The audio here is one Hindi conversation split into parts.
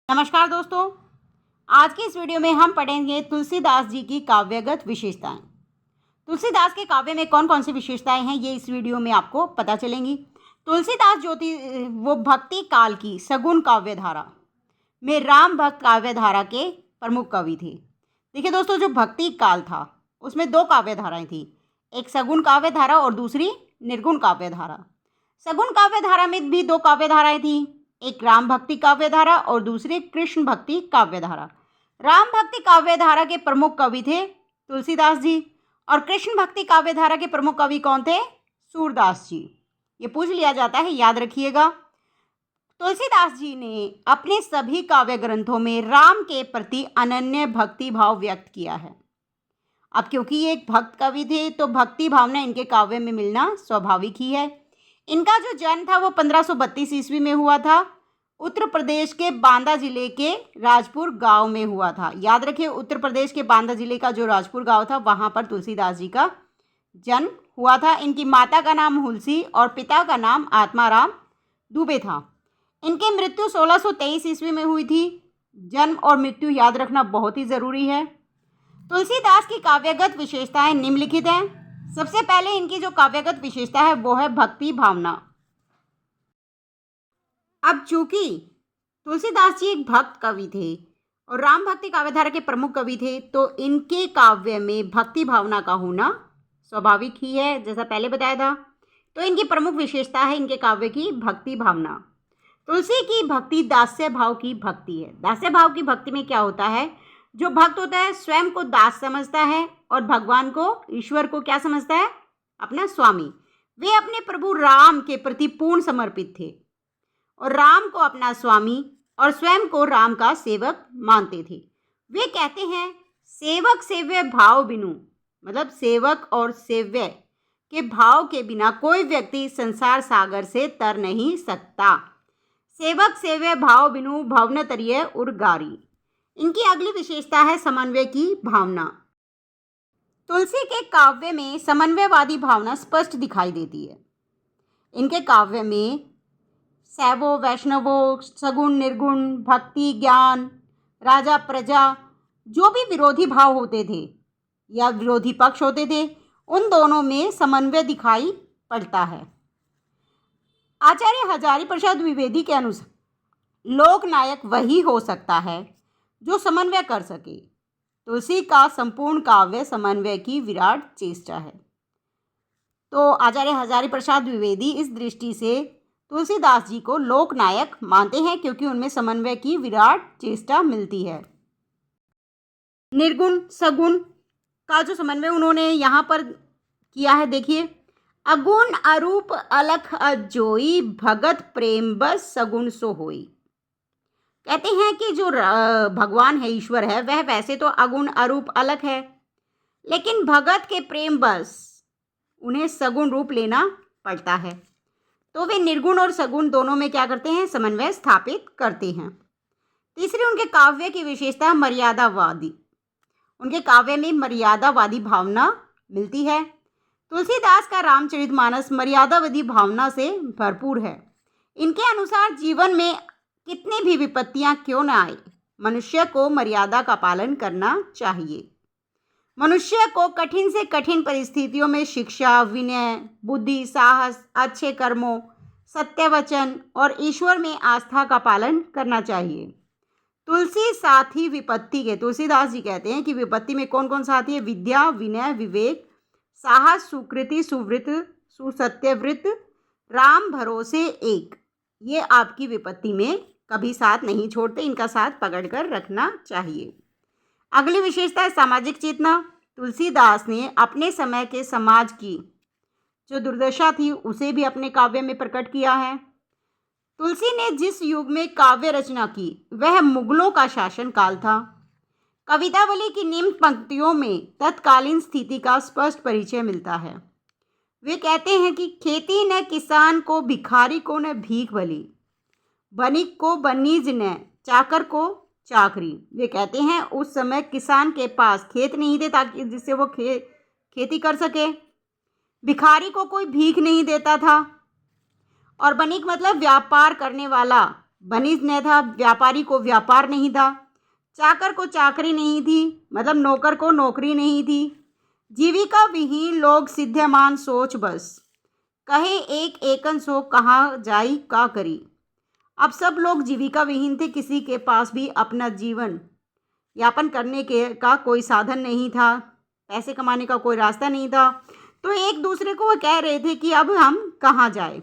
नमस्कार दोस्तों। आज की इस वीडियो में हम पढ़ेंगे तुलसीदास जी की काव्यगत विशेषताएं। तुलसीदास के काव्य में कौन कौन सी विशेषताएं हैं ये इस वीडियो में आपको पता चलेंगी। तुलसीदास जो थी वो भक्ति काल की सगुण काव्यधारा में राम भक्त काव्यधारा के प्रमुख कवि थे। देखिए दोस्तों, जो भक्ति काल था उसमें दो काव्यधाराएं थी, एक सगुण काव्यधारा और दूसरी निर्गुण काव्यधारा। सगुण काव्यधारा में भी दो काव्यधाराएं थी, एक राम भक्ति काव्यधारा और दूसरी कृष्ण भक्ति काव्यधारा। राम भक्ति काव्यधारा के प्रमुख कवि थे तुलसीदास जी और कृष्ण भक्ति काव्यधारा के प्रमुख कवि कौन थे? सूरदास जी। ये पूछ लिया जाता है, याद रखिएगा। तुलसीदास जी ने अपने सभी काव्य ग्रंथों में राम के प्रति अनन्य भक्ति भाव व्यक्त किया है। अब क्योंकि ये एक भक्त कवि थे तो भक्ति भावना इनके काव्य में मिलना स्वाभाविक ही है। इनका जो जन्म था वो 1532 ईस्वी में हुआ था। उत्तर प्रदेश के बांदा जिले के राजपुर गांव में हुआ था। याद रखिए, उत्तर प्रदेश के बांदा जिले का जो राजपुर गांव था वहां पर तुलसीदास जी का जन्म हुआ था। इनकी माता का नाम हुलसी और पिता का नाम आत्माराम दुबे था। इनकी मृत्यु 1623 ईस्वी में हुई थी। जन्म और मृत्यु याद रखना बहुत ही ज़रूरी है। तुलसीदास की काव्यगत विशेषताएं निम्नलिखित हैं। सबसे पहले इनकी जो काव्यगत विशेषता है वो है भक्ति भावना। अब चूंकि तुलसीदास जी एक भक्त कवि थे और राम भक्ति काव्यधारा के प्रमुख कवि थे तो इनके काव्य में भक्ति भावना का होना स्वाभाविक ही है, जैसा पहले बताया था। तो इनकी प्रमुख विशेषता है इनके काव्य की भक्ति भावना। तुलसी की भक्ति दास्य भाव की भक्ति है। दास्य भाव की भक्ति में क्या होता है? जो भक्त होता है स्वयं को दास समझता है और भगवान को, ईश्वर को क्या समझता है? अपना स्वामी। वे अपने प्रभु राम के प्रति पूर्ण समर्पित थे और राम को अपना स्वामी और स्वयं को राम का सेवक मानते थे। वे कहते हैं, सेवक सेव्य भाव बिनु, मतलब सेवक और सेव्य के भाव के बिना कोई व्यक्ति संसार सागर से तर नहीं सकता। सेवक सेव्य भाव बिनु भवन तरिय उर्गारी। इनकी अगली विशेषता है समन्वय की भावना। तुलसी के काव्य में समन्वयवादी भावना स्पष्ट दिखाई देती है। इनके काव्य में शैवो वैष्णवो, सगुण निर्गुण, भक्ति ज्ञान, राजा प्रजा, जो भी विरोधी भाव होते थे या विरोधी पक्ष होते थे उन दोनों में समन्वय दिखाई पड़ता है। आचार्य हजारी प्रसाद द्विवेदी के अनुसार लोकनायक वही हो सकता है जो समन्वय कर सके। तुलसी का संपूर्ण काव्य समन्वय की विराट चेष्टा है। तो आचार्य हजारी प्रसाद द्विवेदी इस दृष्टि से तुलसीदास जी को लोकनायक मानते हैं क्योंकि उनमें समन्वय की विराट चेष्टा मिलती है। निर्गुण सगुण का जो समन्वय उन्होंने यहाँ पर किया है, देखिए, अगुण अरूप अलख अजोई, भगत प्रेम बस सगुण सो होई। कहते हैं कि जो भगवान है, ईश्वर है, वह वैसे तो अगुण अरूप अलख है, लेकिन भगत के प्रेम बस उन्हें सगुण रूप लेना पड़ता है। तो वे निर्गुण और सगुण दोनों में क्या करते हैं? समन्वय स्थापित करते हैं। तीसरी उनके काव्य की विशेषता मर्यादावादी। उनके काव्य में मर्यादावादी भावना मिलती है। तुलसीदास का रामचरितमानस मर्यादावादी भावना से भरपूर है। इनके अनुसार जीवन में कितनी भी विपत्तियां क्यों न आए, मनुष्य को मर्यादा का पालन करना चाहिए। मनुष्य को कठिन से कठिन परिस्थितियों में शिक्षा, विनय, बुद्धि, साहस, अच्छे कर्मों, सत्य वचन और ईश्वर में आस्था का पालन करना चाहिए। तुलसी साथी विपत्ति के, तुलसीदास जी कहते हैं कि विपत्ति में कौन कौन साथी है? विद्या, विनय, विवेक, साहस, सुकृति, सुवृत, सुसत्यव्रत, राम भरोसे एक। ये आपकी विपत्ति में कभी साथ नहीं छोड़ते, इनका साथ पकड़कर रखना चाहिए। अगली विशेषता है सामाजिक चेतना। तुलसीदास ने अपने समय के समाज की जो दुर्दशा थी उसे भी अपने काव्य में प्रकट किया है। तुलसी ने जिस युग में काव्य रचना की वह मुगलों का शासन काल था। कवितावली की निम्न पंक्तियों में तत्कालीन स्थिति का स्पष्ट परिचय मिलता है। वे कहते हैं कि खेती न किसान को, भिखारी को न भीख बली, बनिक को बनीज न, चाकर को चाकरी। वे कहते हैं उस समय किसान के पास खेत नहीं थे ताकि जिससे वो खेती कर सके, भिखारी को कोई भीख नहीं देता था, और बनिक मतलब व्यापार करने वाला बनिज न था, व्यापारी को व्यापार नहीं था, चाकर को चाकरी नहीं थी, मतलब नौकर को नौकरी नहीं थी। जीविका विहीन लोग सिद्धमान सोच बस, कहे एक एकन सो कहाँ जाई का करी। अब सब लोग जीविका विहीन थे, किसी के पास भी अपना जीवन यापन करने के का कोई साधन नहीं था, पैसे कमाने का कोई रास्ता नहीं था। तो एक दूसरे को वो कह रहे थे कि अब हम कहाँ जाए।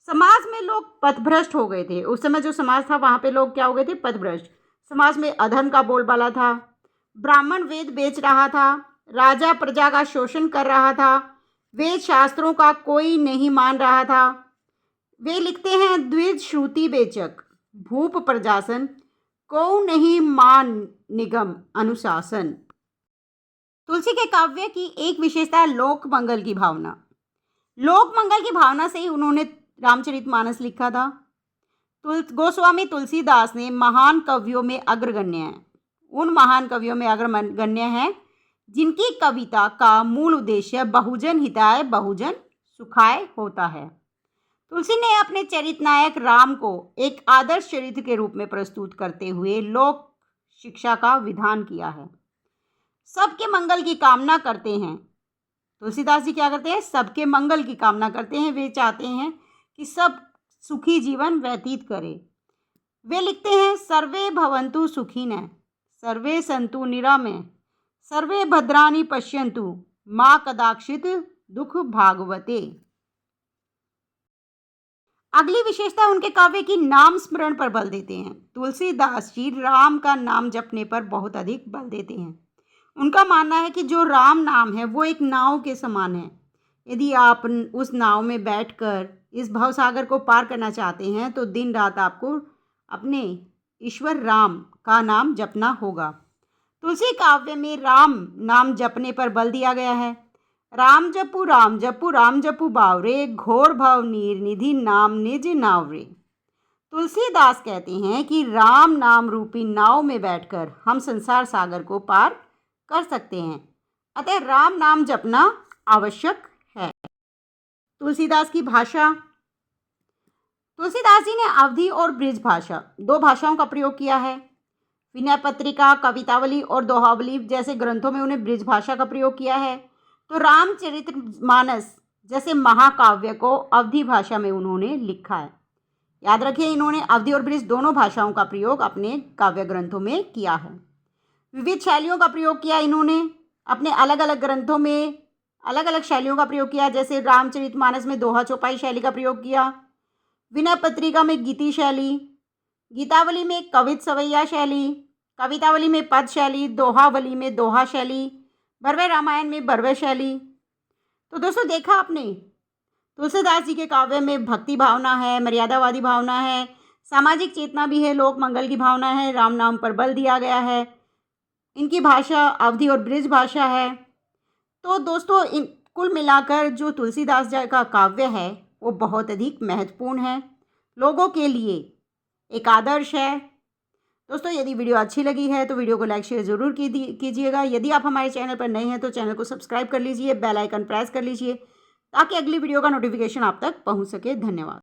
समाज में लोग पथभ्रष्ट हो गए थे। उस समय जो समाज था वहाँ पे लोग क्या हो गए थे? पथभ्रष्ट। समाज में अधर्म का बोलबाला था, ब्राह्मण वेद बेच रहा था, राजा प्रजा का शोषण कर रहा था, वेद शास्त्रों का कोई नहीं मान रहा था। वे लिखते हैं, द्विज श्रुति बेचक भूप प्रजासन, को नहीं मान निगम अनुशासन। तुलसी के काव्य की एक विशेषता है लोक मंगल की भावना। लोक मंगल की भावना से ही उन्होंने रामचरितमानस लिखा था। गोस्वामी तुलसीदास ने महान कवियों में अग्रगण्य हैं। उन महान कवियों में अग्रगण्य हैं जिनकी कविता का मूल उद्देश्य बहुजन हिताय बहुजन सुखाय होता है। तुलसी ने अपने चरित नायक राम को एक आदर्श चरित्र के रूप में प्रस्तुत करते हुए लोक शिक्षा का विधान किया है। सबके मंगल की कामना करते हैं। तुलसीदास जी क्या करते हैं? सबके मंगल की कामना करते हैं। वे चाहते हैं कि सब सुखी जीवन व्यतीत करें। वे लिखते हैं, सर्वे भवन्तु सुखिनः, सर्वे सन्तु निरामय, सर्वे भद्राणि पश्यन्तु, मा कदाचित् दुख भागवते। अगली विशेषता उनके काव्य की नाम स्मरण पर बल देते हैं। तुलसीदास जी राम का नाम जपने पर बहुत अधिक बल देते हैं। उनका मानना है कि जो राम नाम है वो एक नाव के समान है। यदि आप उस नाव में बैठकर इस भवसागर को पार करना चाहते हैं तो दिन रात आपको अपने ईश्वर राम का नाम जपना होगा। तुलसी काव्य में राम नाम जपने पर बल दिया गया है। राम जपु राम जपु बावरे, घोर भव नीर निधि नाम निज नावरे। तुलसीदास कहते हैं कि राम नाम रूपी नाव में बैठकर हम संसार सागर को पार कर सकते हैं, अतः राम नाम जपना आवश्यक है। तुलसीदास की भाषा। तुलसीदास जी ने अवधी और ब्रिज भाषा, दो भाषाओं का प्रयोग किया है। विनय पत्रिका, कवितावली और दोहावली जैसे ग्रंथों में उन्हें ब्रिज भाषा का प्रयोग किया है। तो रामचरितमानस जैसे महाकाव्य को अवधी भाषा में उन्होंने लिखा है। याद रखिए, इन्होंने अवधी और ब्रिज दोनों भाषाओं का प्रयोग अपने काव्य ग्रंथों में किया है। विविध शैलियों का प्रयोग किया इन्होंने अपने अलग अलग ग्रंथों में, अलग अलग शैलियों का प्रयोग किया। जैसे रामचरितमानस में दोहा चौपाई शैली का प्रयोग किया, विनय पत्रिका में गीति शैली, गीतावली में कवित सवैया शैली, कवितावली में पद शैली, दोहावली में दोहा शैली, बरवे रामायण में बरवे शैली। तो दोस्तों देखा आपने, तुलसीदास जी के काव्य में भक्ति भावना है, मर्यादावादी भावना है, सामाजिक चेतना भी है, लोक मंगल की भावना है, राम नाम पर बल दिया गया है। इनकी भाषा अवधी और ब्रिज भाषा है। तो दोस्तों कुल मिलाकर जो तुलसीदास जी का काव्य है वो बहुत अधिक महत्वपूर्ण है, लोगों के लिए एक आदर्श है। दोस्तों यदि वीडियो अच्छी लगी है तो वीडियो को लाइक शेयर ज़रूर कीजिएगा। यदि आप हमारे चैनल पर नए हैं तो चैनल को सब्सक्राइब कर लीजिए, बेल आइकन प्रेस कर लीजिए ताकि अगली वीडियो का नोटिफिकेशन आप तक पहुंच सके। धन्यवाद।